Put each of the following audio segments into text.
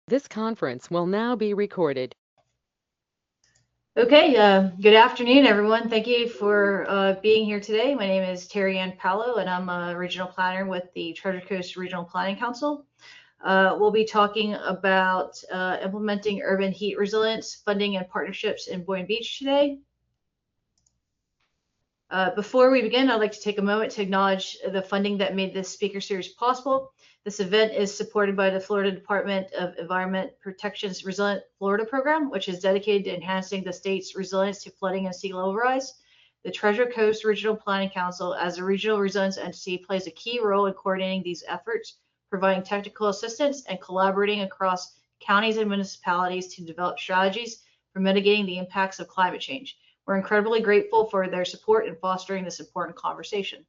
This conference will now be recorded. Okay, good afternoon, everyone. Thank you for being here today. My name is Terry Ann Paolo, and I'm a regional planner with the Treasure Coast Regional Planning Council. We'll be talking about implementing urban heat resilience, funding and partnerships in Boynton Beach today. Before we begin, I'd like to take a moment to acknowledge the funding that made this speaker series possible. This event is supported by the Florida Department of Environment Protection's Resilient Florida program, which is dedicated to enhancing the state's resilience to flooding and sea level rise. The Treasure Coast Regional Planning Council, as a regional resilience entity, plays a key role in coordinating these efforts, providing technical assistance and collaborating across counties and municipalities to develop strategies for mitigating the impacts of climate change. We're incredibly grateful for their support in fostering this important conversation.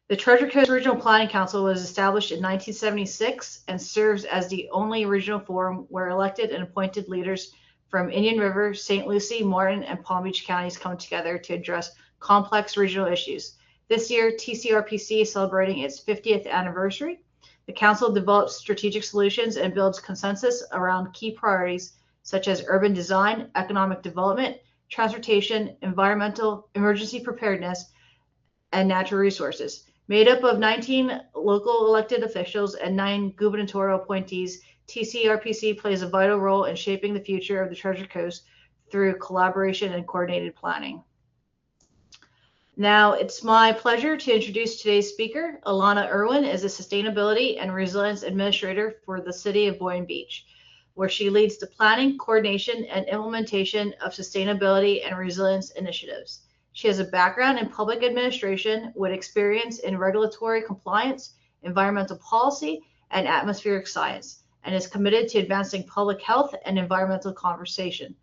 The Treasure Coast Regional Planning Council was established in 1976 and serves as the only regional forum where elected and appointed leaders from Indian River, St. Lucie, Martin, and Palm Beach counties come together to address complex regional issues. This year, TCRPC is celebrating its 50th anniversary. The council develops strategic solutions and builds consensus around key priorities such as urban design, economic development, transportation, environmental, emergency preparedness, and natural resources. Made up of 19 local elected officials and 9 gubernatorial appointees, TCRPC plays a vital role in shaping the future of the Treasure Coast through collaboration and coordinated planning. Now, it's my pleasure to introduce today's speaker. Alannah Irwin is a Sustainability and Resilience Administrator for the City of Boynton Beach, where she leads the planning, coordination, and implementation of sustainability and resilience initiatives. She has a background in public administration with experience in regulatory compliance, environmental policy, and atmospheric science, and is committed to advancing public health and environmental conservation.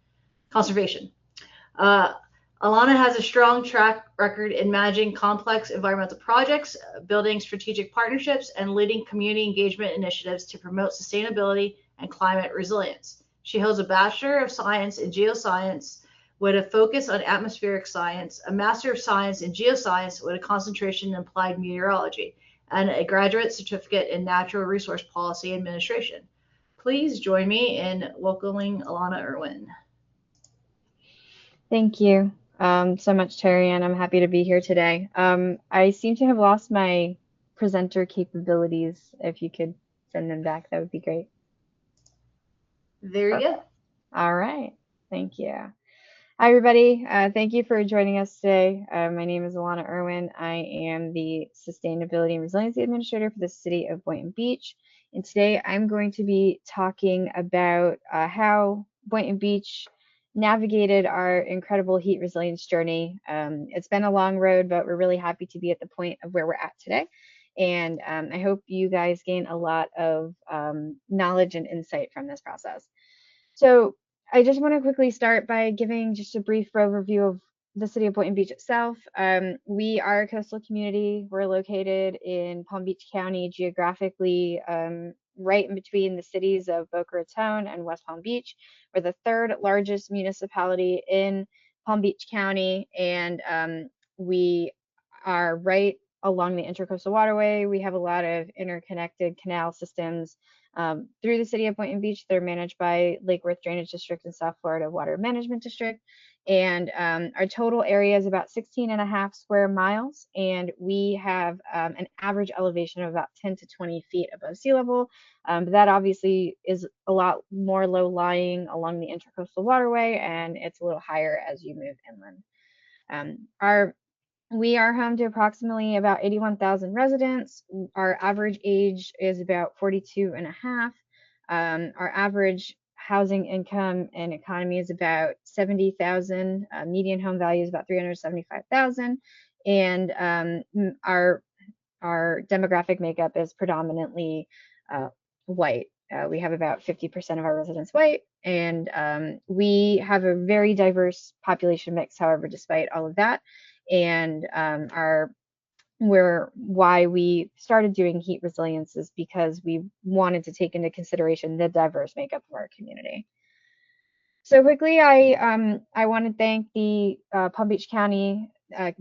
Alannah has a strong track record in managing complex environmental projects, building strategic partnerships, and leading community engagement initiatives to promote sustainability and climate resilience. She holds a Bachelor of Science in Geoscience with a focus on atmospheric science, a Master of Science in Geoscience with a concentration in applied meteorology, and a graduate certificate in Natural Resource Policy Administration. Please join me in welcoming Alannah Irwin. Thank you so much, Terry, and I'm happy to be here today. I seem to have lost my presenter capabilities. If you could send them back, that would be great. There you go. All right. Thank you. Hi, everybody. Thank you for joining us today. My name is Alannah Irwin. I am the Sustainability and Resiliency Administrator for the City of Boynton Beach. And today I'm going to be talking about how Boynton Beach navigated our incredible heat resilience journey. It's been a long road, but we're really happy to be at the point of where we're at today. And I hope you guys gain a lot of knowledge and insight from this process. So I just want to quickly start by giving just a brief overview of the City of Boynton Beach itself. We are a coastal community. We're located in Palm Beach County, geographically right in between the cities of Boca Raton and West Palm Beach. We're the third largest municipality in Palm Beach County, and we are right along the Intracoastal Waterway. We have a lot of interconnected canal systems through the City of Boynton Beach. They're managed by Lake Worth Drainage District and South Florida Water Management District. And our total area is about 16.5 square miles, and we have an average elevation of about 10 to 20 feet above sea level. But that obviously is a lot more low-lying along the Intracoastal Waterway, and it's a little higher as you move inland. We are home to approximately about 81,000 residents. Our average age is about 42 and a half. Our average housing income and economy is about 70,000. Median home value is about 375,000. And our demographic makeup is predominantly white. We have about 50% of our residents white, and we have a very diverse population mix, however, despite all of that. And why we started doing heat resilience is because we wanted to take into consideration the diverse makeup of our community. So quickly, I want to thank the Palm Beach County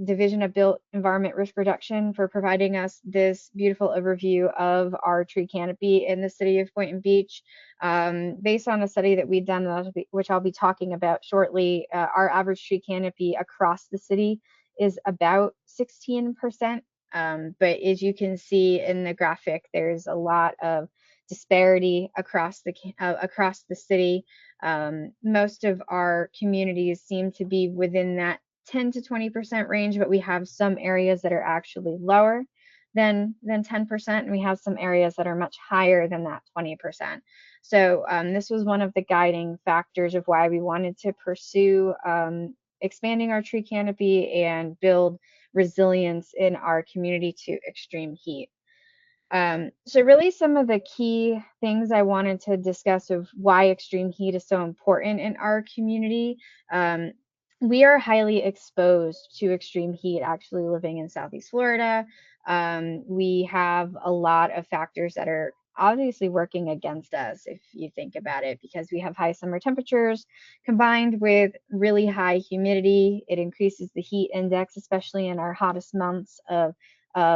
Division of Built Environment Risk Reduction for providing us this beautiful overview of our tree canopy in the city of Boynton Beach. Based on a study that we've done, which I'll be talking about shortly, our average tree canopy across the city is about 16%. But as you can see in the graphic, there's a lot of disparity across the city. Most of our communities seem to be within that 10 to 20% range, but we have some areas that are actually lower than 10%, and we have some areas that are much higher than that 20%. So this was one of the guiding factors of why we wanted to pursue expanding our tree canopy and build resilience in our community to extreme heat. So really some of the key things I wanted to discuss of why extreme heat is so important in our community. We are highly exposed to extreme heat actually living in Southeast Florida. We have a lot of factors that are obviously working against us if you think about it, because we have high summer temperatures combined with really high humidity. It increases the heat index, especially in our hottest months of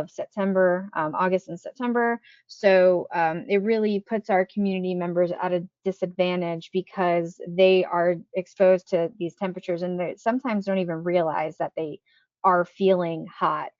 September, August and September. So it really puts our community members at a disadvantage because they are exposed to these temperatures and they sometimes don't even realize that they are feeling hot.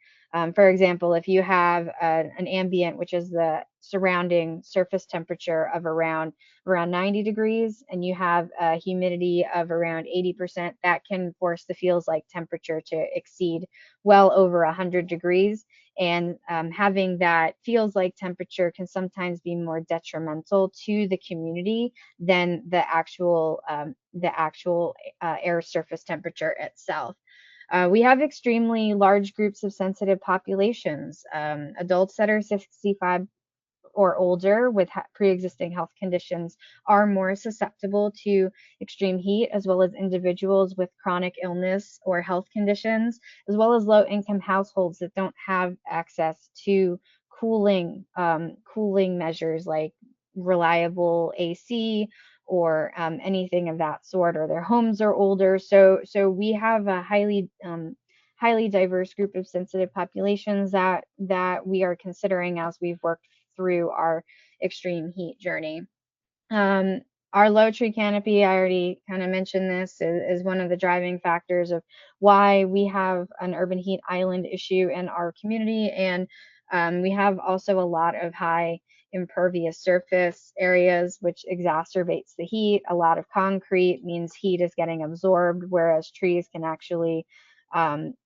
For example, if you have an ambient, which is the surrounding surface temperature of around 90 degrees, and you have a humidity of around 80%, that can force the feels like temperature to exceed well over 100 degrees. And having that feels like temperature can sometimes be more detrimental to the community than the actual air surface temperature itself. We have extremely large groups of sensitive populations. Adults that are 65 or older with pre-existing health conditions are more susceptible to extreme heat, as well as individuals with chronic illness or health conditions, as well as low-income households that don't have access to cooling measures like reliable AC or anything of that sort, or their homes are older. So we have a highly diverse group of sensitive populations that we are considering as we've worked through our extreme heat journey. Our low tree canopy, I already kind of mentioned this, is one of the driving factors of why we have an urban heat island issue in our community. And we have also a lot of high impervious surface areas, which exacerbates the heat. A lot of concrete means heat is getting absorbed, whereas trees can actually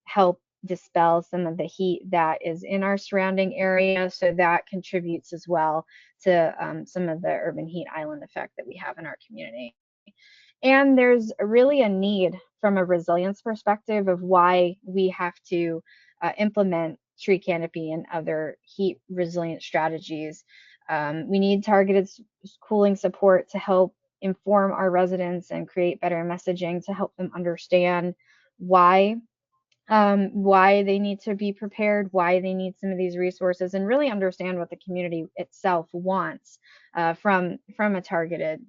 help dispel some of the heat that is in our surrounding area. So that contributes as well to some of the urban heat island effect that we have in our community. And there's really a need from a resilience perspective of why we have to implement tree canopy and other heat resilient strategies. We need targeted cooling support to help inform our residents and create better messaging to help them understand why they need to be prepared, why they need some of these resources, and really understand what the community itself wants from a targeted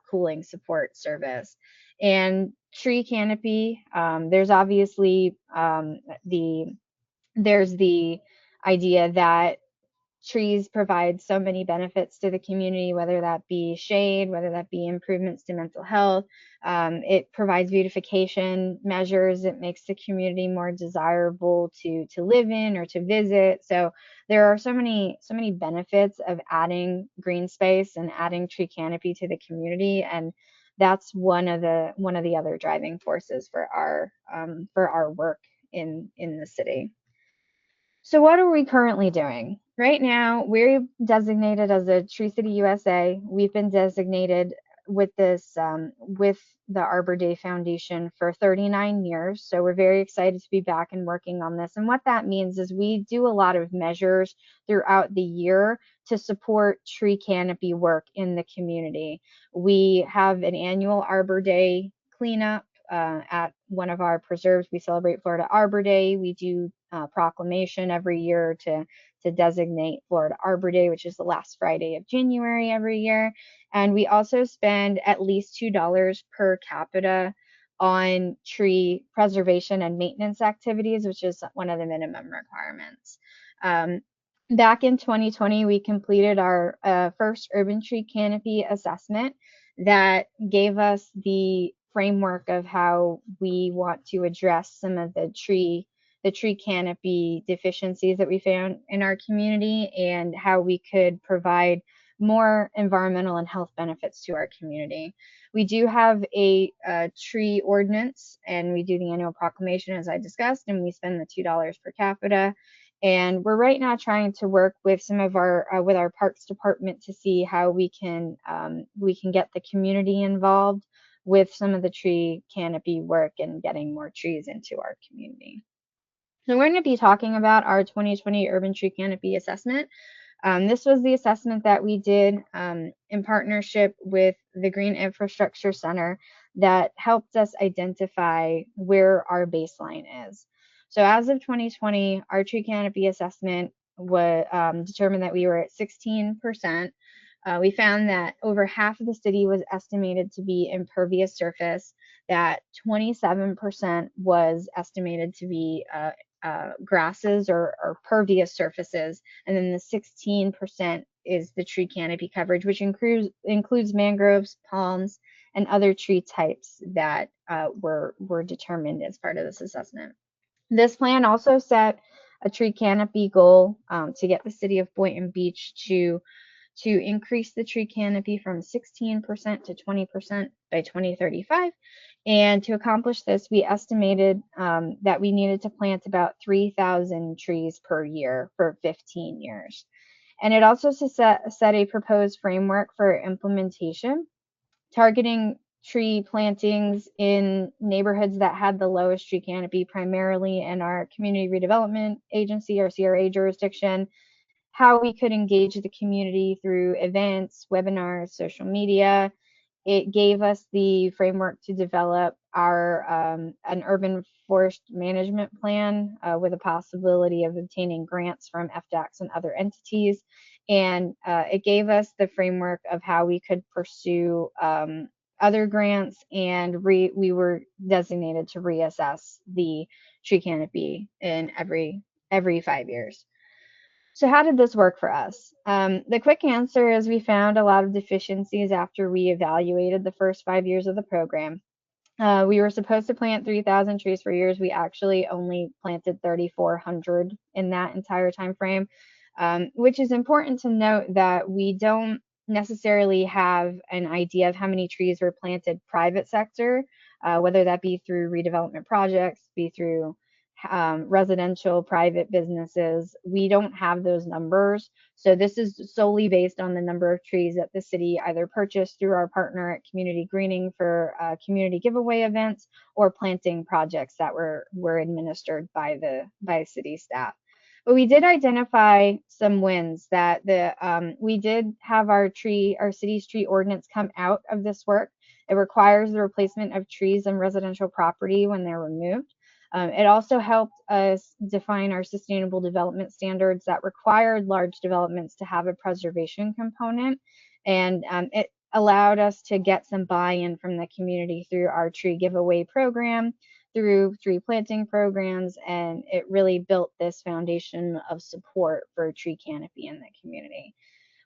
cooling support service. And tree canopy, there's obviously there's the idea that trees provide so many benefits to the community, whether that be shade, whether that be improvements to mental health. It provides beautification measures. It makes the community more desirable to live in or to visit. So there are so many benefits of adding green space and adding tree canopy to the community, and that's one of the other driving forces for our work in the city. So what are we currently doing? Right now, we're designated as a Tree City USA. We've been designated with this with the Arbor Day Foundation for 39 years. So we're very excited to be back and working on this. And what that means is we do a lot of measures throughout the year to support tree canopy work in the community. We have an annual Arbor Day cleanup at one of our preserves. We celebrate Florida Arbor Day. We do proclamation every year to designate Florida Arbor Day, which is the last Friday of January every year. And we also spend at least $2 per capita on tree preservation and maintenance activities, which is one of the minimum requirements. Back in 2020, we completed our first urban tree canopy assessment that gave us the framework of how we want to address some of the tree canopy deficiencies that we found in our community, and how we could provide more environmental and health benefits to our community. We do have a tree ordinance, and we do the annual proclamation, as I discussed, and we spend the $2 per capita. And we're right now trying to work with some of our with our Parks Department to see how we can get the community involved with some of the tree canopy work and getting more trees into our community. So we're going to be talking about our 2020 Urban Tree Canopy Assessment. This was the assessment that we did in partnership with the Green Infrastructure Center that helped us identify where our baseline is. So as of 2020, our tree canopy assessment was determined that we were at 16%. We found that over half of the city was estimated to be impervious surface, that 27% was estimated to be grasses or pervious surfaces, and then the 16% is the tree canopy coverage, which includes mangroves, palms, and other tree types that were determined as part of this assessment. This plan also set a tree canopy goal to get the City of Boynton Beach to increase the tree canopy from 16% to 20% by 2035. And to accomplish this, we estimated that we needed to plant about 3,000 trees per year for 15 years. And it also set a proposed framework for implementation, targeting tree plantings in neighborhoods that had the lowest tree canopy, primarily in our Community Redevelopment Agency, or CRA jurisdiction, how we could engage the community through events, webinars, social media. It gave us the framework to develop our an urban forest management plan with a possibility of obtaining grants from FDACs and other entities. And it gave us the framework of how we could pursue other grants, and we were designated to reassess the tree canopy in every 5 years. So how did this work for us? The quick answer is we found a lot of deficiencies after we evaluated the first 5 years of the program. We were supposed to plant 3,000 trees for years. We actually only planted 3,400 in that entire time frame, which is important to note that we don't necessarily have an idea of how many trees were planted private sector, whether that be through redevelopment projects, be through residential private businesses. We don't have those numbers. So this is solely based on the number of trees that the city either purchased through our partner at Community Greening for community giveaway events, or planting projects that were administered by city staff. But we did identify some wins that we did have our city's tree ordinance come out of this work. It requires the replacement of trees on residential property when they're removed. It also helped us define our sustainable development standards that required large developments to have a preservation component, and it allowed us to get some buy-in from the community through our tree giveaway program, through tree planting programs, and it really built this foundation of support for tree canopy in the community.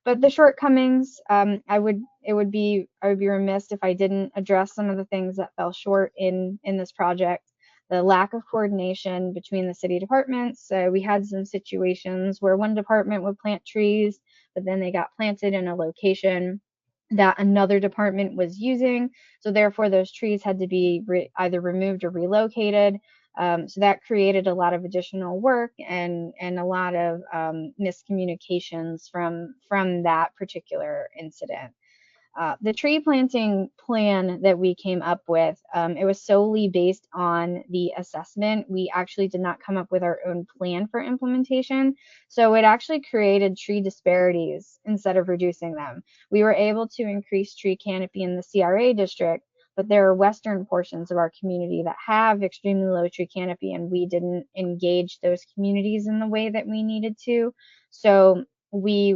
But the shortcomings, I would be remiss if I didn't address some of the things that fell short in this project. The lack of coordination between the city departments. We had some situations where one department would plant trees, but then they got planted in a location that another department was using. So therefore, those trees had to be either removed or relocated. So that created a lot of additional work and a lot of miscommunications from that particular incident. The tree planting plan that we came up with, it was solely based on the assessment. We actually did not come up with our own plan for implementation. So it actually created tree disparities instead of reducing them. We were able to increase tree canopy in the CRA district, but there are western portions of our community that have extremely low tree canopy, and we didn't engage those communities in the way that we needed to. So we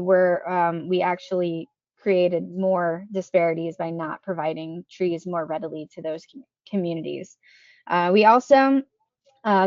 actually created more disparities by not providing trees more readily to those communities. We also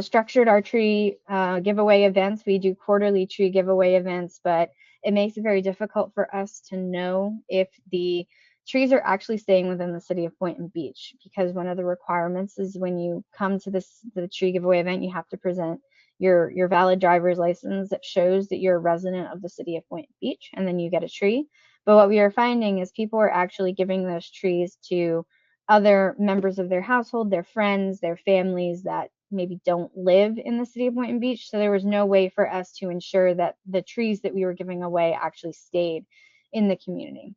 structured our tree giveaway events. We do quarterly tree giveaway events, but it makes it very difficult for us to know if the trees are actually staying within the city of Boynton Beach, because one of the requirements is when you come to the tree giveaway event, you have to present your valid driver's license that shows that you're a resident of the city of Boynton Beach, and then you get a tree. But what we are finding is people are actually giving those trees to other members of their household, their friends, their families that maybe don't live in the city of Boynton Beach. So there was no way for us to ensure that the trees that we were giving away actually stayed in the community.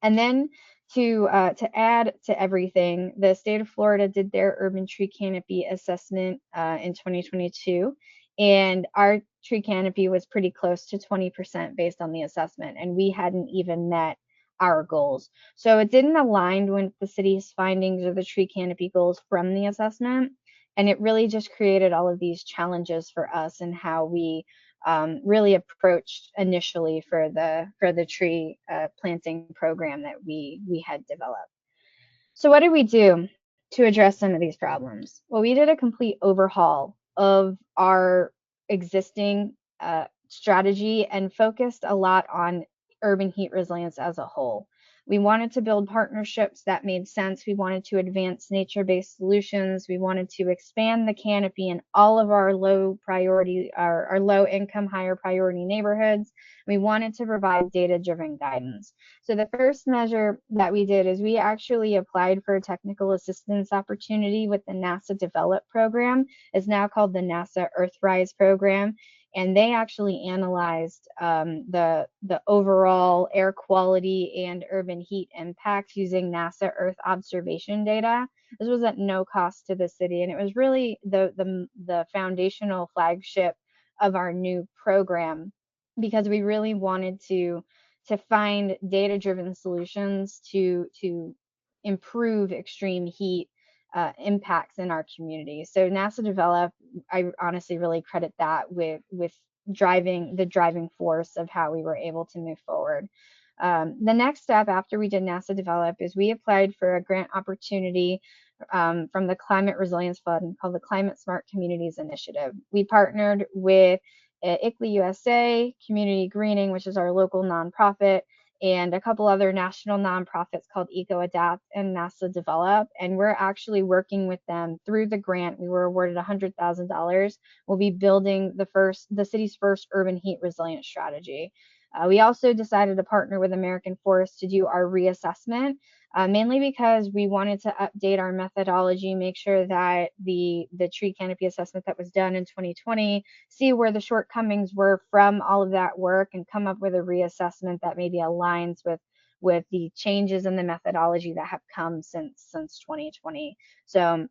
And then to add to everything, the state of Florida did their urban tree canopy assessment in 2022, and our tree canopy was pretty close to 20% based on the assessment, and we hadn't even met our goals. So it didn't align with the city's findings or the tree canopy goals from the assessment, and it really just created all of these challenges for us and how we really approached initially for the tree planting program that we had developed. So what did we do to address some of these problems? Well, we did a complete overhaul of our existing strategy and focused a lot on urban heat resilience as a whole. We wanted to build partnerships that made sense. We wanted to advance nature-based solutions. We wanted to expand the canopy in all of our low priority, our low income, higher priority neighborhoods. We wanted to provide data-driven guidance. So the first measure that we did is we actually applied for a technical assistance opportunity with the NASA Develop program. It's now called the NASA Earthrise program. And they actually analyzed the overall air quality and urban heat impact using NASA Earth observation data. This was at no cost to the city, and it was really the foundational flagship of our new program, because we really wanted to find data-driven solutions to improve extreme heat impacts in our community. So NASA Develop, I honestly really credit that with the driving force of how we were able to move forward. The next step after we did NASA Develop is we applied for a grant opportunity from the Climate Resilience Fund called the Climate Smart Communities Initiative. We partnered with ICLEI USA, Community Greening, which is our local nonprofit, and a couple other national nonprofits called EcoAdapt and NASA Develop. And we're actually working with them through the grant. We were awarded $100,000. We'll be building the city's first urban heat resilience strategy. We also decided to partner with American Forest to do our reassessment, mainly because we wanted to update our methodology, make sure that the tree canopy assessment that was done in 2020, see where the shortcomings were from all of that work, and come up with a reassessment that maybe aligns with the changes in the methodology that have come since 2020. So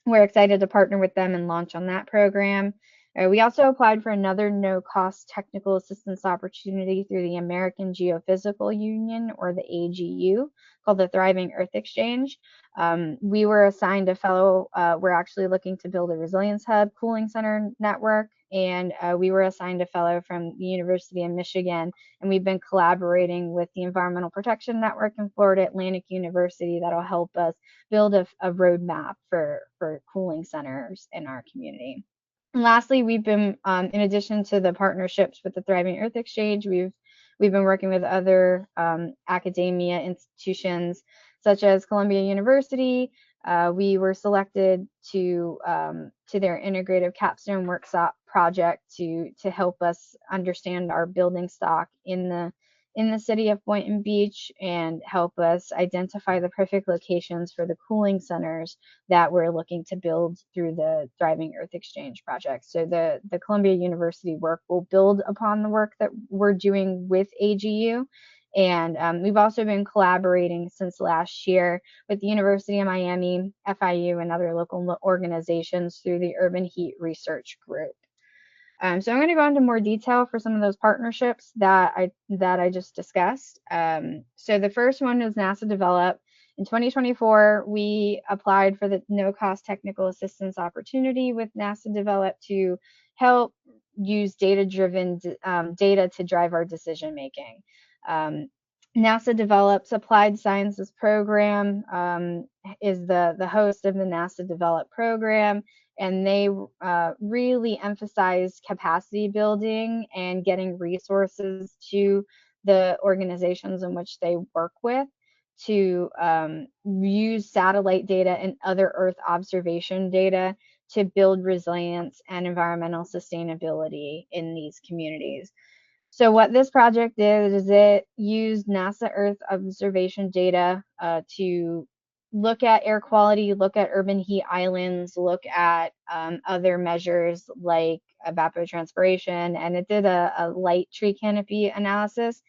we're excited to partner with them and launch on that program. We also applied for another no-cost technical assistance opportunity through the American Geophysical Union, or the AGU, called the Thriving Earth Exchange. We were assigned a fellow. We're actually looking to build a resilience hub cooling center network, and we were assigned a fellow from the University of Michigan, and we've been collaborating with the Environmental Protection Network in Florida Atlantic University that'll help us build a roadmap for cooling centers in our community. And lastly, we've been, in addition to the partnerships with the Thriving Earth Exchange, we've been working with other academia institutions such as Columbia University. We were selected to their integrative capstone workshop project to help us understand our building stock in the city of Boynton Beach and help us identify the perfect locations for the cooling centers that we're looking to build through the Thriving Earth Exchange project. So the Columbia University work will build upon the work that we're doing with AGU. And we've also been collaborating since last year with the University of Miami, FIU, and other local organizations through the Urban Heat Research Group. So I'm going to go into more detail for some of those partnerships that I just discussed. So the first one is NASA Develop. In 2024, we applied for the no-cost technical assistance opportunity with NASA Develop to help use data-driven data to drive our decision making. NASA Develop's Applied Sciences program is the host of the NASA Develop program, and they really emphasize capacity building and getting resources to the organizations in which they work with to use satellite data and other Earth observation data to build resilience and environmental sustainability in these communities. So what this project did is it used NASA Earth observation data to look at air quality, look at urban heat islands, look at other measures like evapotranspiration, and it did a light tree canopy analysis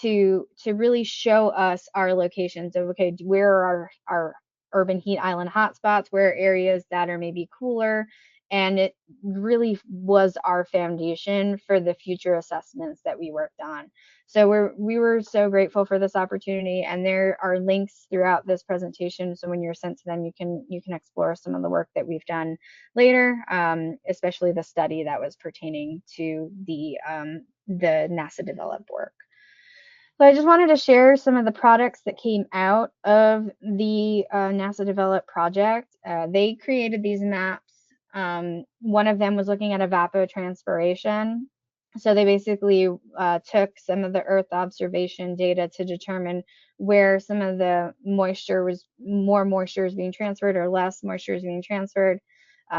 to really show us our locations of, okay, where are our urban heat island hotspots, where are areas that are maybe cooler, and it really was our foundation for the future assessments that we worked on. So we were so grateful for this opportunity, and there are links throughout this presentation. So when you're sent to them, you can explore some of the work that we've done later, especially the study that was pertaining to the NASA developed work. So I just wanted to share some of the products that came out of the NASA Develop project. They created these maps. One of them was looking at evapotranspiration. So they basically took some of the Earth observation data to determine where some of the more moisture is being transferred or less moisture is being transferred.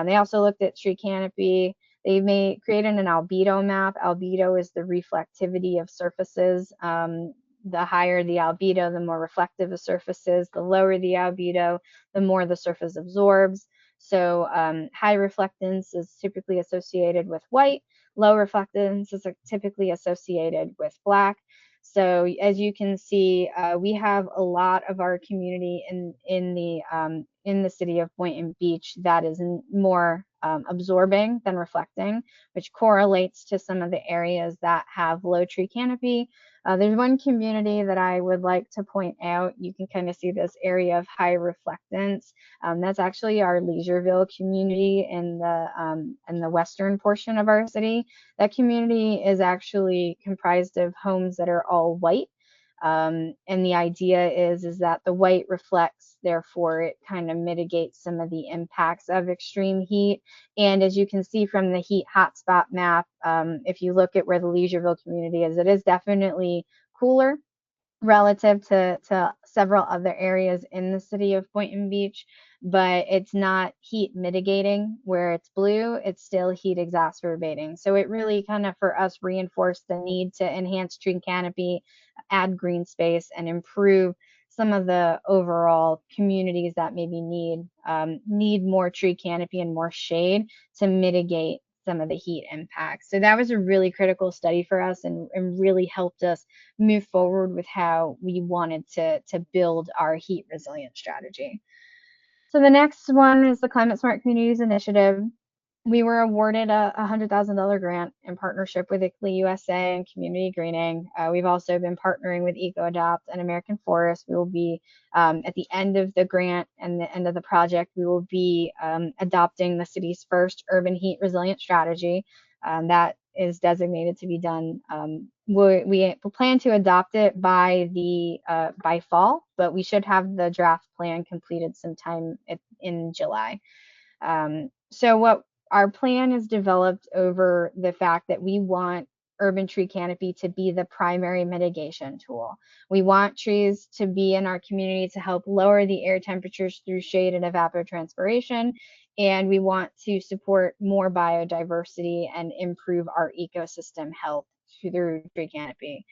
They also looked at tree canopy. They created an albedo map. Albedo is the reflectivity of surfaces. The higher the albedo, the more reflective the surface is. The lower the albedo, the more the surface absorbs. So high reflectance is typically associated with white. Low reflectance is typically associated with black. So as you can see, we have a lot of our community in the city of Boynton Beach that is more absorbing than reflecting, which correlates to some of the areas that have low tree canopy. There's one community that I would like to point out. You can kind of see this area of high reflectance. That's actually our Leisureville community in the western portion of our city. That community is actually comprised of homes that are all white. And the idea is that the white reflects, therefore it kind of mitigates some of the impacts of extreme heat. And as you can see from the heat hotspot map, if you look at where the Leisureville community is, it is definitely cooler relative to several other areas in the city of Boynton Beach, but it's not heat mitigating where it's blue, it's still heat exacerbating. So it really kind of for us reinforced the need to enhance tree canopy, add green space, and improve some of the overall communities that maybe need more tree canopy and more shade to mitigate some of the heat impacts. So that was a really critical study for us and really helped us move forward with how we wanted to build our heat resilience strategy. So the next one is the Climate Smart Communities Initiative. We were awarded a $100,000 grant in partnership with ICLEI USA and Community Greening. We've also been partnering with EcoAdopt and American Forest. We will be, at the end of the grant and the end of the project, we will be adopting the city's first urban heat resilient strategy that is designated to be done. We plan to adopt it by fall, but we should have the draft plan completed sometime in July. So what our plan is developed over the fact that we want urban tree canopy to be the primary mitigation tool. We want trees to be in our community to help lower the air temperatures through shade and evapotranspiration, and we want to support more biodiversity and improve our ecosystem health through tree canopy.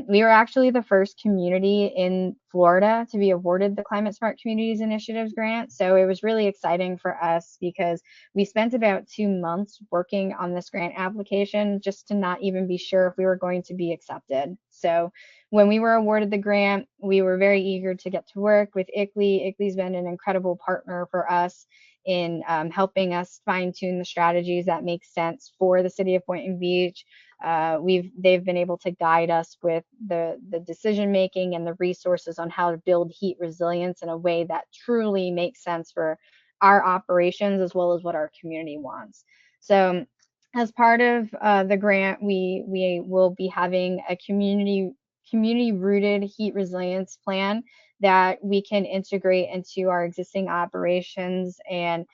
We were actually the first community in Florida to be awarded the Climate Smart Communities Initiatives grant. So it was really exciting for us because we spent about 2 months working on this grant application just to not even be sure if we were going to be accepted. So when we were awarded the grant, we were very eager to get to work with ICLEI. ICLEI's been an incredible partner for us in helping us fine tune the strategies that make sense for the city of Boynton Beach. They've been able to guide us with the decision making and the resources on how to build heat resilience in a way that truly makes sense for our operations as well as what our community wants. So as part of the grant, we will be having a community community-rooted heat resilience plan that we can integrate into our existing operations and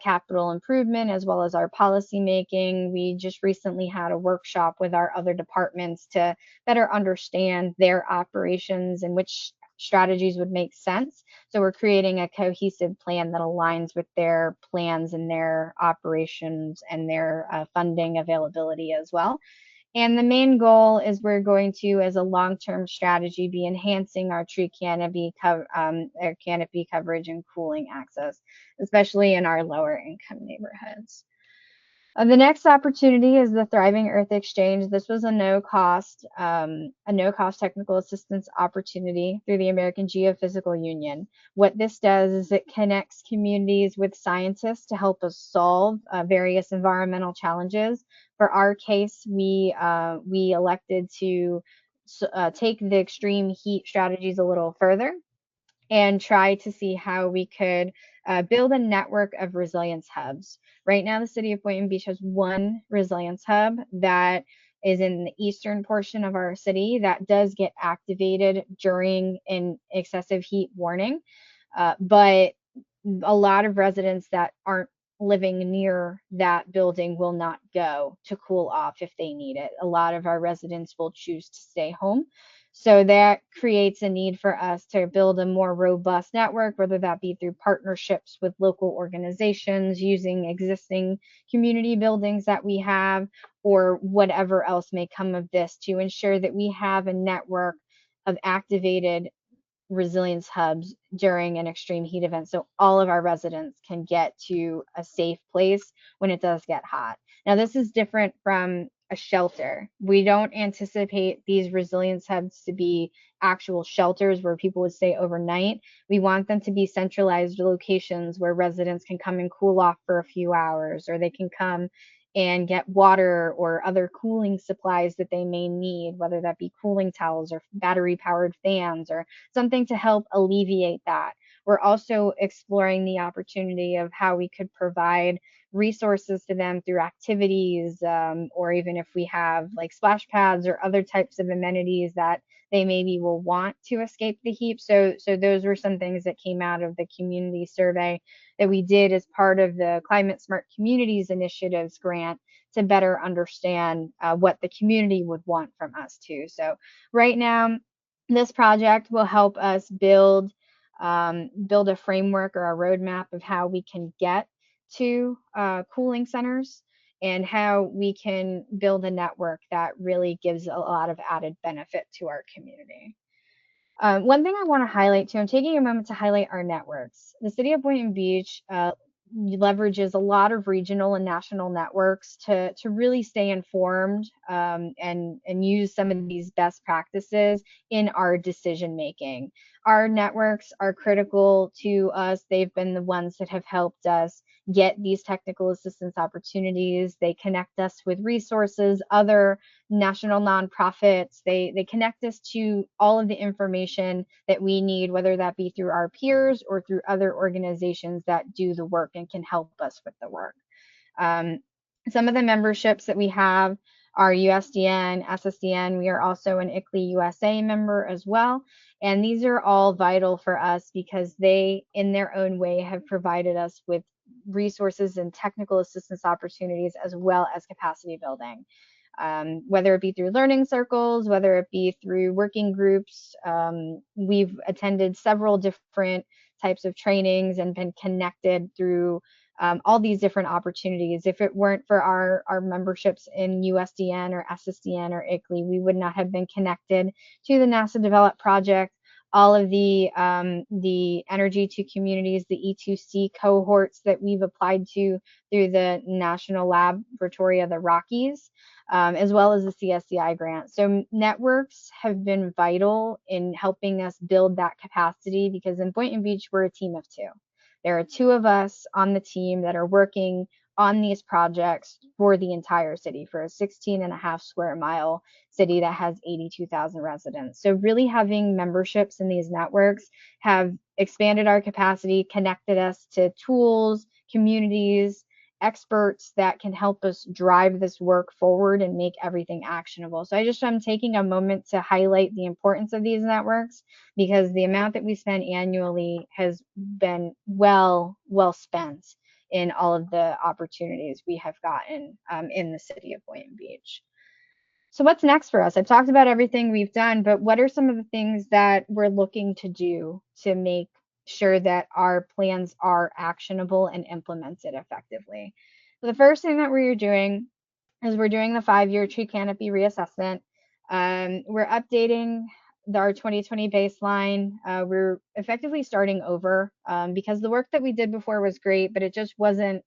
capital improvement, as well as our policy making. We just recently had a workshop with our other departments to better understand their operations and which strategies would make sense. So we're creating a cohesive plan that aligns with their plans and their operations and their funding availability as well. And the main goal is we're going to, as a long-term strategy, be enhancing our tree canopy, our canopy coverage and cooling access, especially in our lower income neighborhoods. The next opportunity is the Thriving Earth Exchange. This was a no-cost technical assistance opportunity through the American Geophysical Union. What this does is it connects communities with scientists to help us solve various environmental challenges. For our case, we elected to take the extreme heat strategies a little further and try to see how we could build a network of resilience hubs. Right now, the City of Boynton Beach has one resilience hub that is in the eastern portion of our city that does get activated during an excessive heat warning. But a lot of residents that aren't living near that building will not go to cool off if they need it. A lot of our residents will choose to stay home. So that creates a need for us to build a more robust network, whether that be through partnerships with local organizations, using existing community buildings that we have, or whatever else may come of this, to ensure that we have a network of activated resilience hubs during an extreme heat event, so all of our residents can get to a safe place when it does get hot. Now, this is different from a shelter. We don't anticipate these resilience hubs to be actual shelters where people would stay overnight. We want them to be centralized locations where residents can come and cool off for a few hours, or they can come and get water or other cooling supplies that they may need, whether that be cooling towels or battery powered fans or something to help alleviate that. We're also exploring the opportunity of how we could provide resources to them through activities, or even if we have like splash pads or other types of amenities that they maybe will want to escape the heat. So those were some things that came out of the community survey that we did as part of the Climate Smart Communities Initiatives grant to better understand what the community would want from us too. So right now, this project will help us build a framework or a roadmap of how we can get to cooling centers and how we can build a network that really gives a lot of added benefit to our community. One thing I want to highlight too, I'm taking a moment to highlight our networks. The City of Boynton Beach leverages a lot of regional and national networks to really stay informed, and use some of these best practices in our decision making. Our networks are critical to us. They've been the ones that have helped us get these technical assistance opportunities. They connect us with resources, other national nonprofits. They connect us to all of the information that we need, whether that be through our peers or through other organizations that do the work and can help us with the work. Some of the memberships that we have are USDN, SSDN. We are also an ICLEI USA member as well. And these are all vital for us because they, in their own way, have provided us with resources and technical assistance opportunities as well as capacity building. Whether it be through learning circles, whether it be through working groups. We've attended several different types of trainings and been connected through all these different opportunities. If it weren't for our memberships in USDN or SSDN or ICLEI, we would not have been connected to the NASA Develop project. All of the Energy to Communities, the E2C cohorts that we've applied to through the National Laboratory of the Rockies, as well as the CSCI grant. So networks have been vital in helping us build that capacity because in Boynton Beach, we're a team of two. There are two of us on the team that are working on these projects for the entire city, for a 16.5 square mile city that has 82,000 residents. So really having memberships in these networks have expanded our capacity, connected us to tools, communities, experts that can help us drive this work forward and make everything actionable. So I'm taking a moment to highlight the importance of these networks, because the amount that we spend annually has been well spent in all of the opportunities we have gotten in the city of Boynton Beach. So what's next for us? I've talked about everything we've done, but what are some of the things that we're looking to do to make sure that our plans are actionable and implemented effectively? So the first thing that we're doing is we're doing the 5-year tree canopy reassessment. We're updating our 2020 baseline. We're effectively starting over because the work that we did before was great, but it wasn't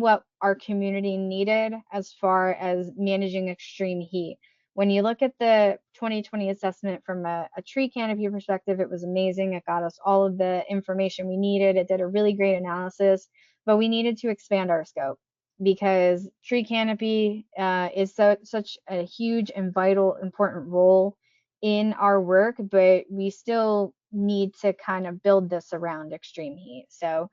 what our community needed as far as managing extreme heat. When you look at the 2020 assessment from a tree canopy perspective, it was amazing. It got us all of the information we needed. It did a really great analysis, but we needed to expand our scope because tree canopy is such a huge and vital, important role in our work, but we still need to kind of build this around extreme heat. So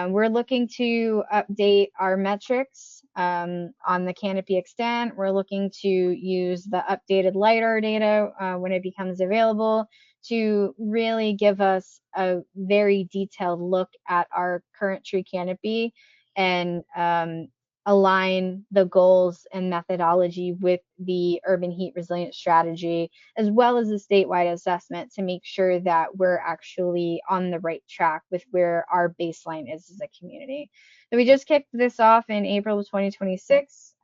we're looking to update our metrics on the canopy extent. We're looking to use the updated LiDAR data when it becomes available to really give us a very detailed look at our current tree canopy and align the goals and methodology with the urban heat resilience strategy, as well as a statewide assessment to make sure that we're actually on the right track with where our baseline is as a community. So we just kicked this off in April of 2026.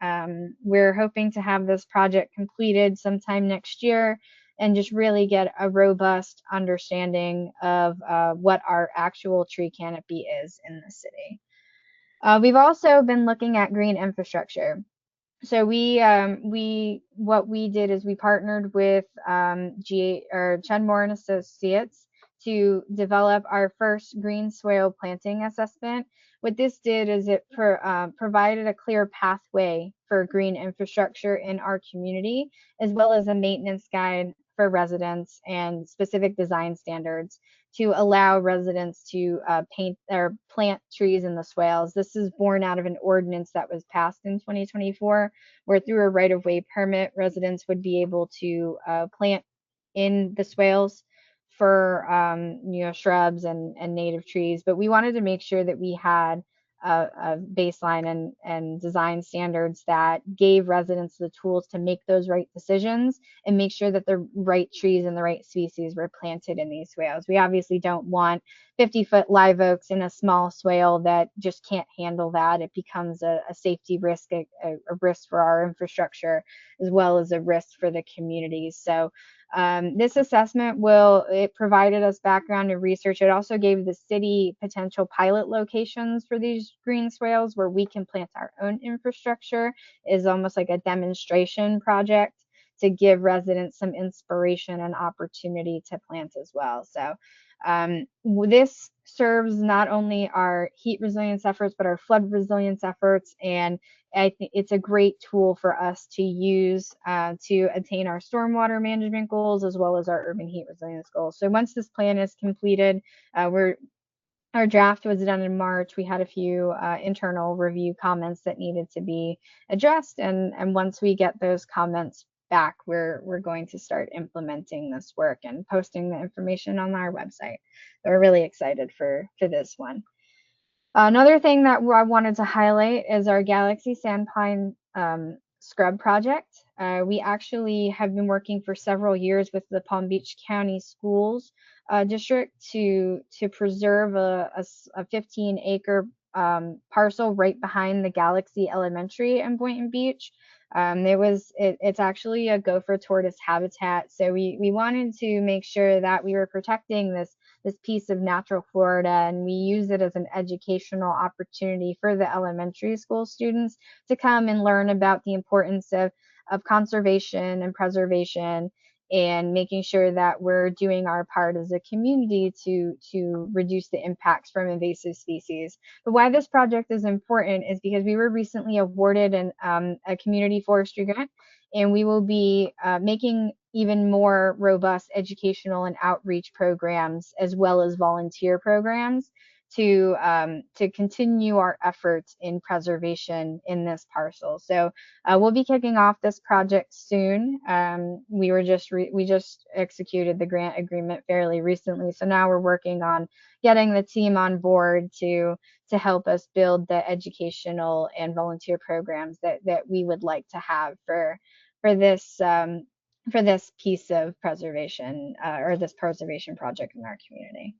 We're hoping to have this project completed sometime next year and just really get a robust understanding of what our actual tree canopy is in the city. We've also been looking at green infrastructure. So what we did is we partnered with Chudmore and Associates to develop our first green swale planting assessment. What this did is it provided a clear pathway for green infrastructure in our community, as well as a maintenance guide for residents and specific design standards to allow residents to paint or plant trees in the swales. This is born out of an ordinance that was passed in 2024, where through a right-of-way permit, residents would be able to plant in the swales for shrubs and native trees. But we wanted to make sure that we had a baseline and design standards that gave residents the tools to make those right decisions and make sure that the right trees and the right species were planted in these swales. We obviously don't want 50-foot live oaks in a small swale that just can't handle that. It becomes a safety risk, a risk for our infrastructure, as well as a risk for the communities. So this assessment it provided us background and research. It also gave the city potential pilot locations for these green swales where we can plant our own infrastructure. Is almost like a demonstration project to give residents some inspiration and opportunity to plant as well. So this serves not only our heat resilience efforts, but our flood resilience efforts. And I think it's a great tool for us to use to attain our stormwater management goals, as well as our urban heat resilience goals. So once this plan is completed, our draft was done in March. We had a few internal review comments that needed to be addressed. And once we get those comments back, we're going to start implementing this work and posting the information on our website. So we're really excited for this one. Another thing that I wanted to highlight is our Galaxy Sandpine Scrub project. We actually have been working for several years with the Palm Beach County Schools District to preserve a 15-acre parcel right behind the Galaxy Elementary in Boynton Beach. It's actually a gopher tortoise habitat, so we wanted to make sure that we were protecting this piece of natural Florida, and we use it as an educational opportunity for the elementary school students to come and learn about the importance of conservation and preservation, and making sure that we're doing our part as a community to reduce the impacts from invasive species. But why this project is important is because we were recently awarded a community forestry grant, and we will be making even more robust educational and outreach programs, as well as volunteer programs, to continue our efforts in preservation in this parcel. So we'll be kicking off this project soon. We just executed the grant agreement fairly recently, so now we're working on getting the team on board to help us build the educational and volunteer programs that we would like to have for this piece of preservation or this preservation project in our community.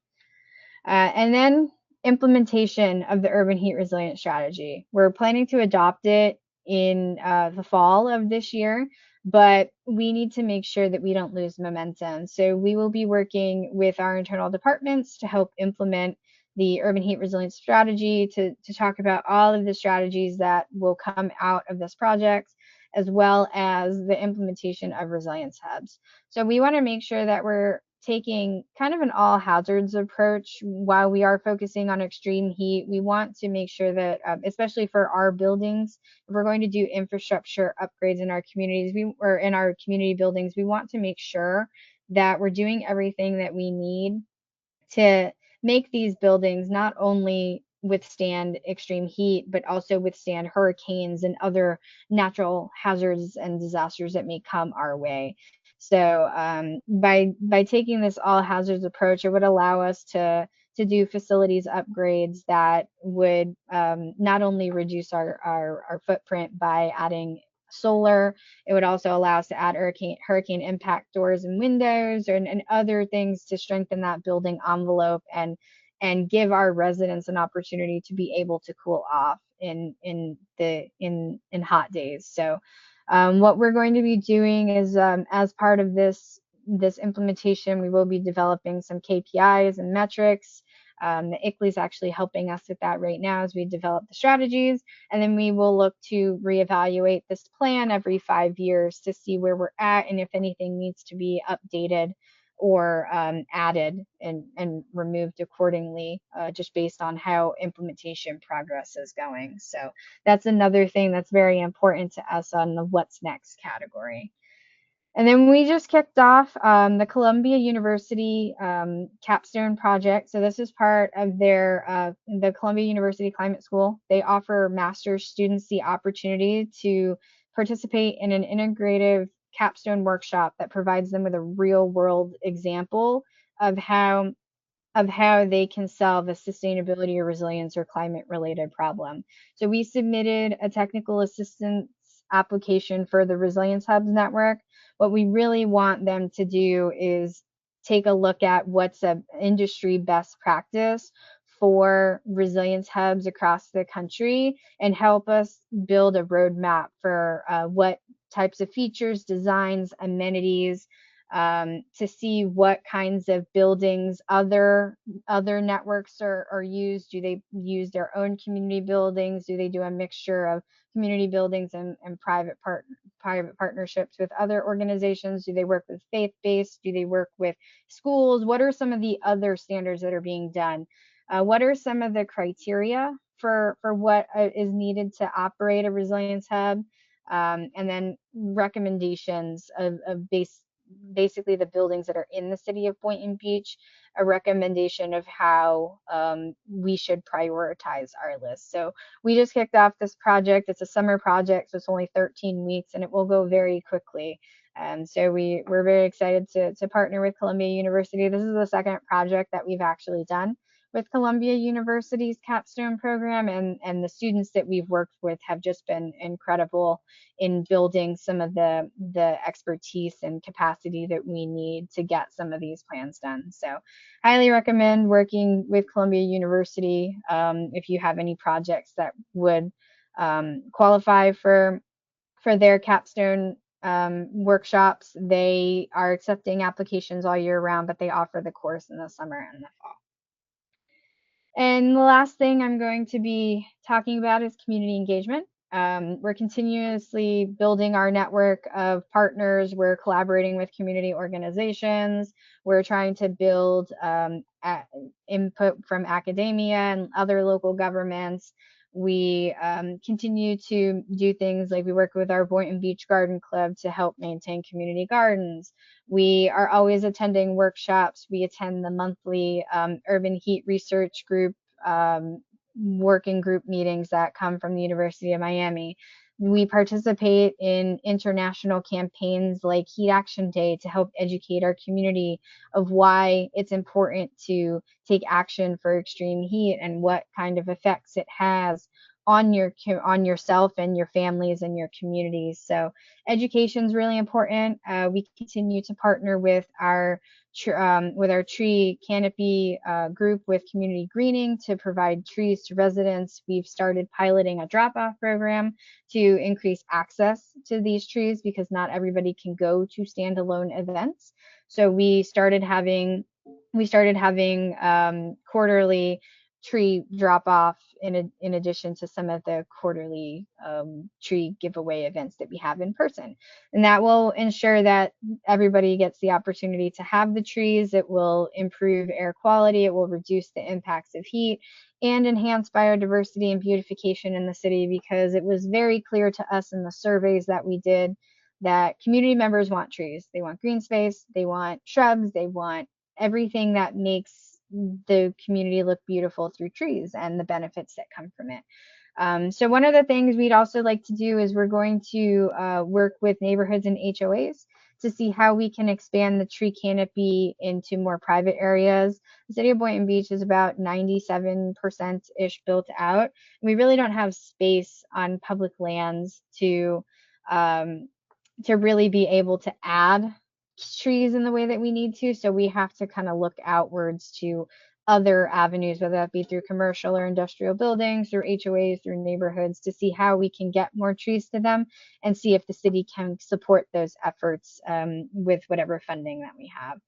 And then implementation of the urban heat resilience strategy. We're planning to adopt it in the fall of this year, but we need to make sure that we don't lose momentum. So we will be working with our internal departments to help implement the urban heat resilience strategy, to talk about all of the strategies that will come out of this project, as well as the implementation of resilience hubs. So we want to make sure that we're taking kind of an all hazards approach while we are focusing on extreme heat. We want to make sure that, especially for our buildings, if we're going to do infrastructure upgrades in our communities, or in our community buildings, we want to make sure that we're doing everything that we need to make these buildings not only withstand extreme heat, but also withstand hurricanes and other natural hazards and disasters that may come our way. So by taking this all hazards approach, it would allow us to do facilities upgrades that would not only reduce our footprint by adding solar. It would also allow us to add hurricane impact doors and windows, and other things to strengthen that building envelope and give our residents an opportunity to be able to cool off in hot days. So what we're going to be doing is, as part of this implementation, we will be developing some KPIs and metrics. The ICLEI is actually helping us with that right now as we develop the strategies. And then we will look to reevaluate this plan every 5 years to see where we're at and if anything needs to be updated or added and removed accordingly, just based on how implementation progress is going. So that's another thing that's very important to us on the what's next category. And then we just kicked off the Columbia University capstone project. So this is part of the Columbia University Climate School. They offer master's students the opportunity to participate in an integrative capstone workshop that provides them with a real world example of how they can solve a sustainability or resilience or climate related problem. So we submitted a technical assistance application for the Resilience Hubs network. What we really want them to do is take a look at what's an industry best practice for resilience hubs across the country and help us build a roadmap for what types of features, designs, amenities, to see what kinds of buildings other networks are used. Do they use their own community buildings? Do they do a mixture of community buildings and private partnerships with other organizations? Do they work with faith-based? Do they work with schools? What are some of the other standards that are being done? What are some of the criteria for what is needed to operate a resilience hub? And then recommendations of basically the buildings that are in the city of Boynton Beach, a recommendation of how we should prioritize our list. So we just kicked off this project. It's a summer project, so it's only 13 weeks and it will go very quickly. So we're very excited to partner with Columbia University. This is the second project that we've actually done with Columbia University's capstone program, and the students that we've worked with have just been incredible in building some of the expertise and capacity that we need to get some of these plans done. So highly recommend working with Columbia University if you have any projects that would qualify for their capstone workshops. They are accepting applications all year round, but they offer the course in the summer and the fall. And the last thing I'm going to be talking about is community engagement. We're continuously building our network of partners. We're collaborating with community organizations. We're trying to build input from academia and other local governments. We continue to do things like we work with our Boynton Beach Garden Club to help maintain community gardens. We are always attending workshops. We attend the monthly urban heat research group working group meetings that come from the University of Miami. We participate in international campaigns like Heat Action Day to help educate our community of why it's important to take action for extreme heat and what kind of effects it has on yourself and your families and your communities. So education is really important. We continue to partner with our tree canopy group with community greening to provide trees to residents. We've started piloting a drop-off program to increase access to these trees because not everybody can go to standalone events. So we started having quarterly tree drop off in addition to some of the quarterly tree giveaway events that we have in person. And that will ensure that everybody gets the opportunity to have the trees. It will improve air quality. It will reduce the impacts of heat and enhance biodiversity and beautification in the city, because it was very clear to us in the surveys that we did that community members want trees. They want green space. They want shrubs. They want everything that makes the community look beautiful through trees and the benefits that come from it. So one of the things we'd also like to do is we're going to work with neighborhoods and HOAs to see how we can expand the tree canopy into more private areas. The City of Boynton Beach is about 97%-ish built out. We really don't have space on public lands to really be able to add trees in the way that we need to. So we have to kind of look outwards to other avenues, whether that be through commercial or industrial buildings, through HOAs, through neighborhoods, to see how we can get more trees to them and see if the city can support those efforts with whatever funding that we have.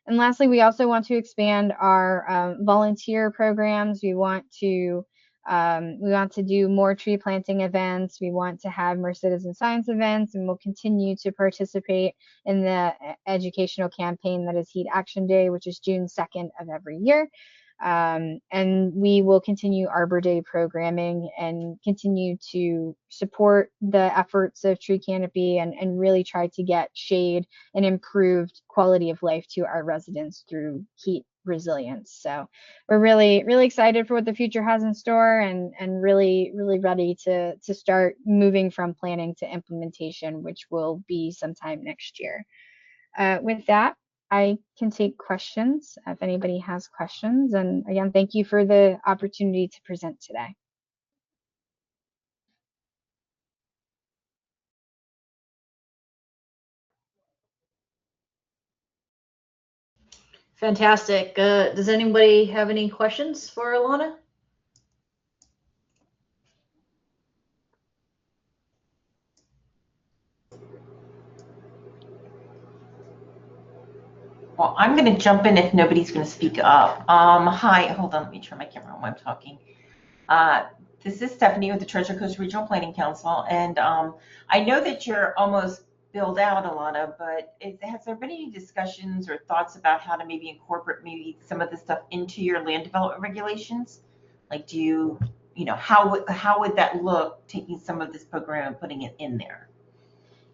And lastly, we also want to expand our volunteer programs. We want to do more tree planting events. We want to have more citizen science events, and we'll continue to participate in the educational campaign that is Heat Action Day, which is June 2nd of every year. And we will continue Arbor Day programming and continue to support the efforts of Tree Canopy and really try to get shade and improved quality of life to our residents through heat resilience. So we're really, really excited for what the future has in store, and really, really ready to start moving from planning to implementation, which will be sometime next year. With that, I can take questions if anybody has questions. And again, thank you for the opportunity to present today. Fantastic. Does anybody have any questions for Alannah? Well, I'm going to jump in if nobody's going to speak up. Hi, hold on, let me turn my camera on while I'm talking. This is Stephanie with the Treasure Coast Regional Planning Council, and I know that you're almost built out, Alannah, but has there been any discussions or thoughts about how to maybe incorporate maybe some of this stuff into your land development regulations? Like, do you know, how would that look, taking some of this program and putting it in there?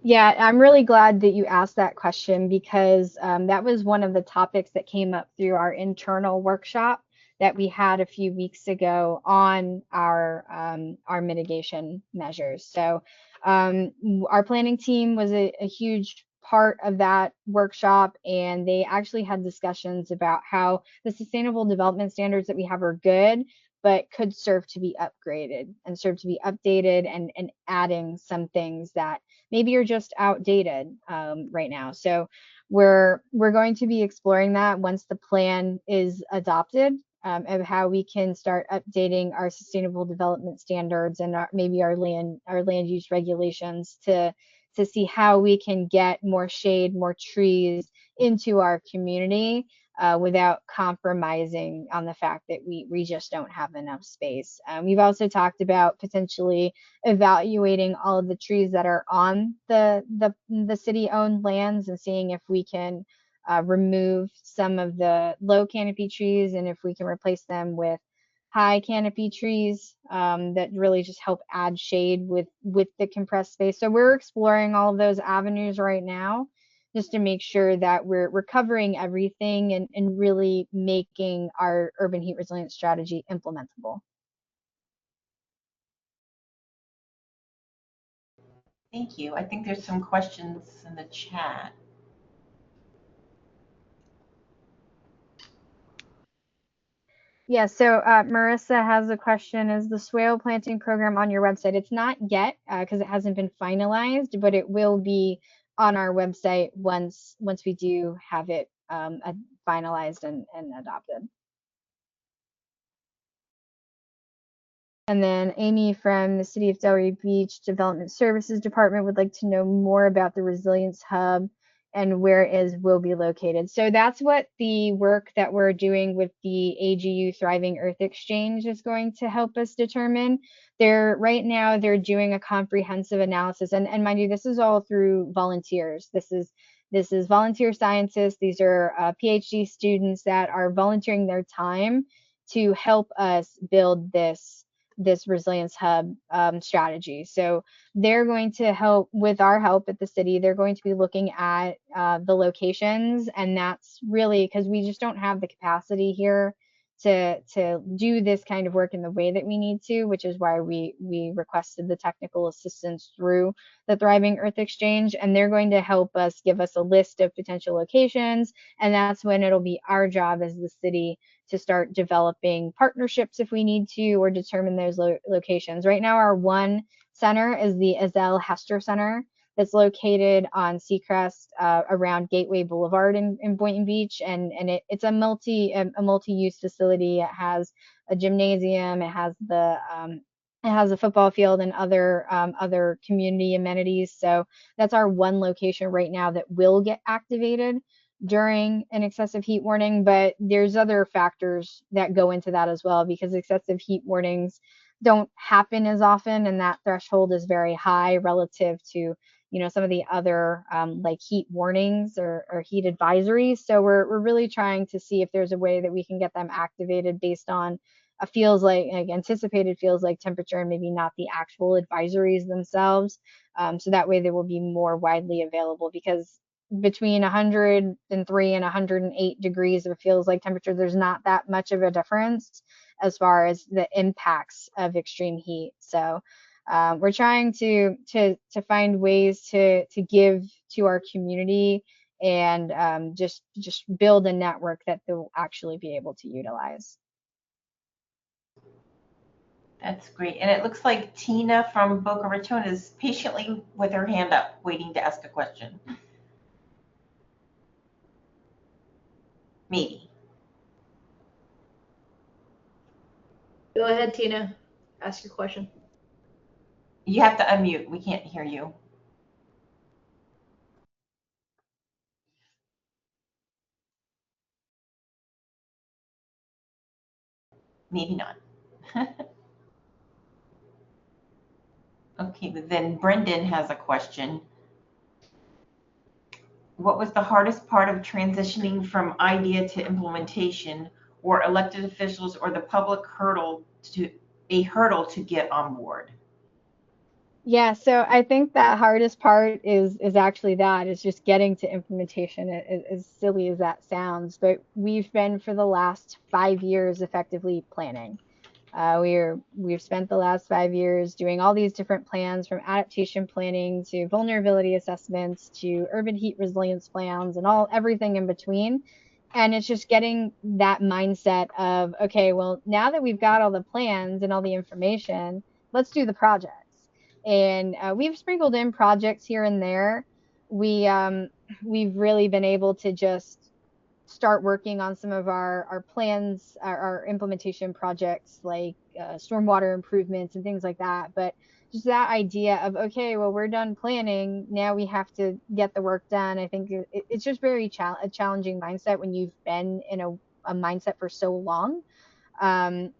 Yeah, I'm really glad that you asked that question, because that was one of the topics that came up through our internal workshop that we had a few weeks ago on our mitigation measures. So our planning team was a huge part of that workshop, and they actually had discussions about how the sustainable development standards that we have are good, but could serve to be upgraded and serve to be updated, and adding some things that maybe are just outdated right now. So we're going to be exploring that once the plan is adopted, of how we can start updating our sustainable development standards and maybe our land use regulations to see how we can get more shade, more trees into our community without compromising on the fact that we just don't have enough space. We've also talked about potentially evaluating all of the trees that are on the city-owned lands and seeing if we can remove some of the low canopy trees, and if we can replace them with high canopy trees that really just help add shade with the compressed space. So we're exploring all of those avenues right now. just to make sure that we're covering everything and really making our urban heat resilience strategy implementable. Thank you. I think there's some questions in the chat. Yeah, so Marissa has a question. Is the swale planting program on your website? It's not yet because it hasn't been finalized, but it will be on our website once we do have it finalized and adopted. And then Amy from the City of Delray Beach Development Services Department would like to know more about the Resilience Hub and where it will be located. So that's what the work that we're doing with the AGU Thriving Earth Exchange is going to help us determine. Right now they're doing a comprehensive analysis, and mind you, this is all through volunteers. This is volunteer scientists. These are PhD students that are volunteering their time to help us build this Resilience Hub strategy. So they're going to help with our help at the city. They're going to be looking at the locations, and that's really because we just don't have the capacity here to do this kind of work in the way that we need to, which is why we requested the technical assistance through the Thriving Earth Exchange, and they're going to help us give us a list of potential locations, and that's when it'll be our job as the city to start developing partnerships if we need to, or determine those locations. Right now, our one center is the Azelle Hester Center that's located on Seacrest around Gateway Boulevard in Boynton Beach, and it's a multi-use facility. It has a gymnasium, it has a football field and other community amenities. So that's our one location right now that will get activated during an excessive heat warning, but there's other factors that go into that as well, because excessive heat warnings don't happen as often, and that threshold is very high relative to some of the other like heat warnings or heat advisories. So we're really trying to see if there's a way that we can get them activated based on anticipated feels like temperature, and maybe not the actual advisories themselves. So that way they will be more widely available, because between 103 and 108 degrees of feels like temperature, there's not that much of a difference as far as the impacts of extreme heat. So we're trying to find ways to give to our community and just build a network that they'll actually be able to utilize. That's great. And it looks like Tina from Boca Raton is patiently with her hand up, waiting to ask a question. Maybe. Go ahead, Tina. Ask your question. You have to unmute. We can't hear you. Maybe not. Okay, but then Brendan has a question. What was the hardest part of transitioning from idea to implementation, or elected officials or the public hurdle to get on board? Yeah, so I think that hardest part is actually it's just getting to implementation, as silly as that sounds. But we've been for the last 5 years effectively planning. We've spent the last 5 years doing all these different plans, from adaptation planning to vulnerability assessments to urban heat resilience plans and everything in between. And it's just getting that mindset of, okay, well, now that we've got all the plans and all the information, let's do the projects. And we've sprinkled in projects here and there. We've really been able to just start working on some of our plans, our implementation projects, like stormwater improvements and things like that. But just that idea of, okay, well, we're done planning, now we have to get the work done. I think it's just very a challenging mindset when you've been in a mindset for so long.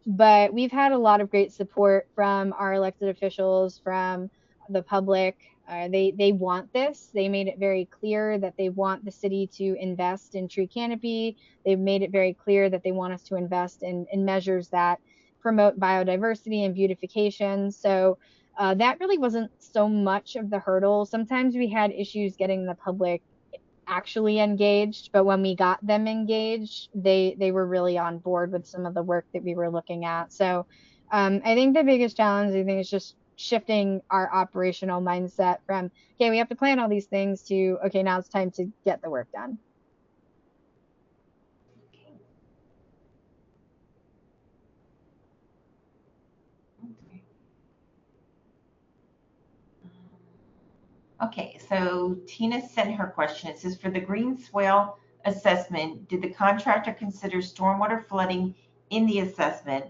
But we've had a lot of great support from our elected officials, from the public. They want this. They made it very clear that they want the city to invest in tree canopy. They've made it very clear that they want us to invest in measures that promote biodiversity and beautification. So that really wasn't so much of the hurdle. Sometimes we had issues getting the public actually engaged, but when we got them engaged, they were really on board with some of the work that we were looking at. So I think the biggest challenge, I think, is just shifting our operational mindset from, okay, we have to plan all these things, to, okay, now it's time to get the work done. Okay, so Tina sent her question. It says, for the green swale assessment, did the contractor consider stormwater flooding in the assessment?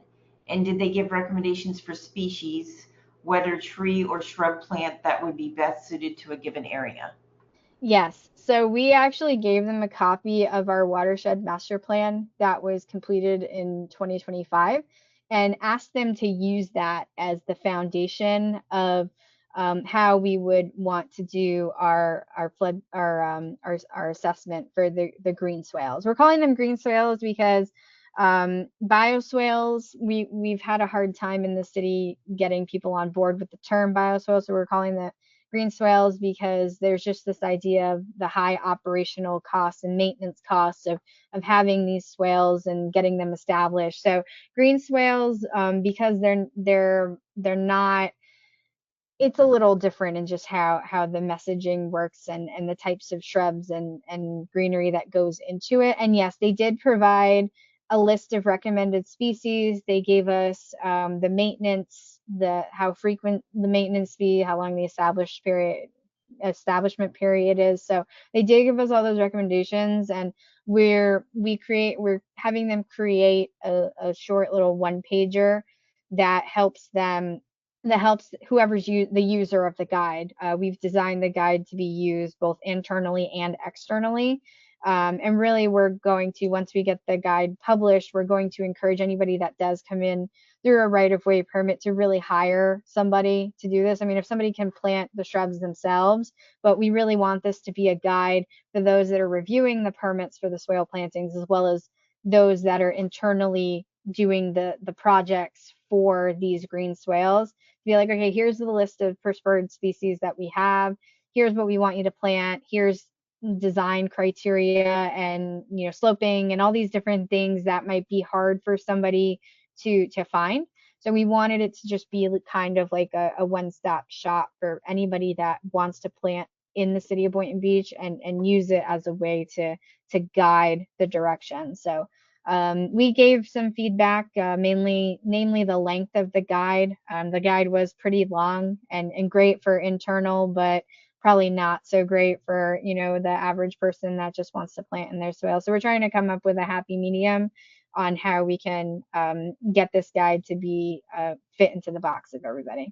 And did they give recommendations for species, whether tree or shrub plant, that would be best suited to a given area? Yes. So we actually gave them a copy of our watershed master plan that was completed in 2025, and asked them to use that as the foundation of how we would want to do our flood our assessment for the green swales. We're calling them green swales because bioswales, we've had a hard time in the city getting people on board with the term bioswale, so we're calling that green swales because there's just this idea of the high operational costs and maintenance costs of having these swales and getting them established. So green swales, because they're not, it's a little different in just how the messaging works, and the types of shrubs and greenery that goes into it. And yes, they did provide a list of recommended species. They gave us the maintenance, the how frequent the maintenance be, how long the establishment period is. So they did give us all those recommendations, and we're having them create a short little one pager that helps them, that helps whoever's the user of the guide. We've designed the guide to be used both internally and externally. And really, we're going to, once we get the guide published, we're going to encourage anybody that does come in through a right-of-way permit to really hire somebody to do this. I mean, if somebody can plant the shrubs themselves, but we really want this to be a guide for those that are reviewing the permits for the swale plantings, as well as those that are internally doing the projects for these green swales. Be like, okay, here's the list of preferred species that we have. Here's what we want you to plant. Here's design criteria and, sloping and all these different things that might be hard for somebody to find. So we wanted it to just be kind of like a one-stop shop for anybody that wants to plant in the city of Boynton Beach, and use it as a way to guide the direction. So we gave some feedback, namely the length of the guide. The guide was pretty long and great for internal, but probably not so great for, the average person that just wants to plant in their soil. So we're trying to come up with a happy medium on how we can get this guide to be fit into the box of everybody.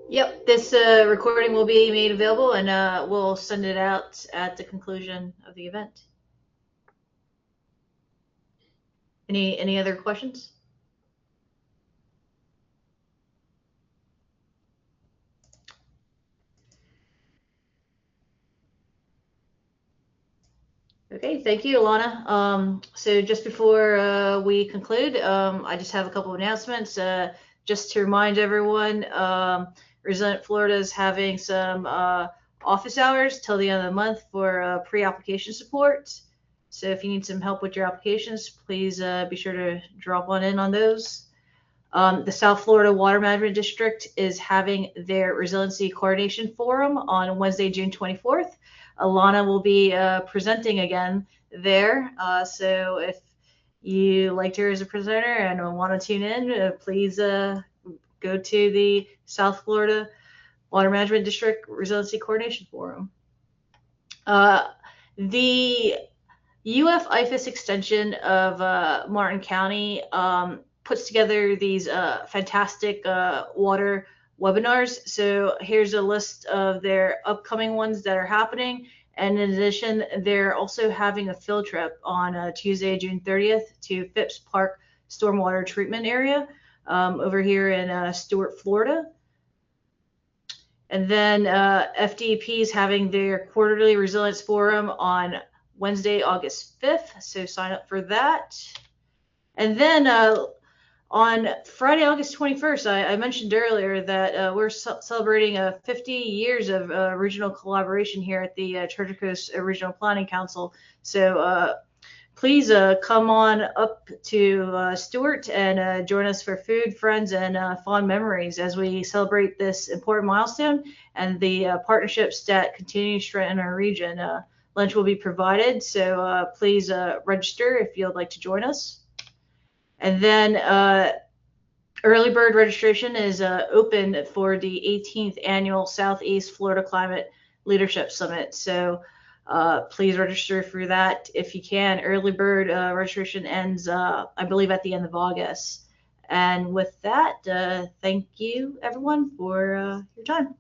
Yep, this recording will be made available, and we'll send it out at the conclusion of the event. Any other questions? Okay, thank you, Alannah. So just before we conclude, I just have a couple of announcements. Just to remind everyone, Resilient Florida is having some office hours till the end of the month for pre-application support. So if you need some help with your applications, please be sure to drop on in on those. The South Florida Water Management District is having their Resiliency Coordination Forum on Wednesday, June 24th. Alannah will be presenting again there. So if you liked her as a presenter and want to tune in, please go to the South Florida Water Management District Resiliency Coordination Forum. The UF IFAS extension of Martin County puts together these fantastic water webinars. So here's a list of their upcoming ones that are happening. And in addition, they're also having a field trip on Tuesday, June 30th to Phipps Park Stormwater Treatment Area over here in Stuart, Florida. And then FDP is having their quarterly resilience forum on Wednesday, August 5th. So sign up for that. And then On Friday, August 21st, I mentioned earlier that we're celebrating 50 years of regional collaboration here at the Treasure Coast Regional Planning Council. So please come on up to Stewart and join us for food, friends, and fond memories as we celebrate this important milestone and the partnerships that continue to strengthen our region. Lunch will be provided, so please register if you'd like to join us. And then early bird registration is open for the 18th annual Southeast Florida Climate Leadership Summit. So please register for that if you can. Early bird registration ends, I believe, at the end of August. And with that, thank you, everyone, for your time.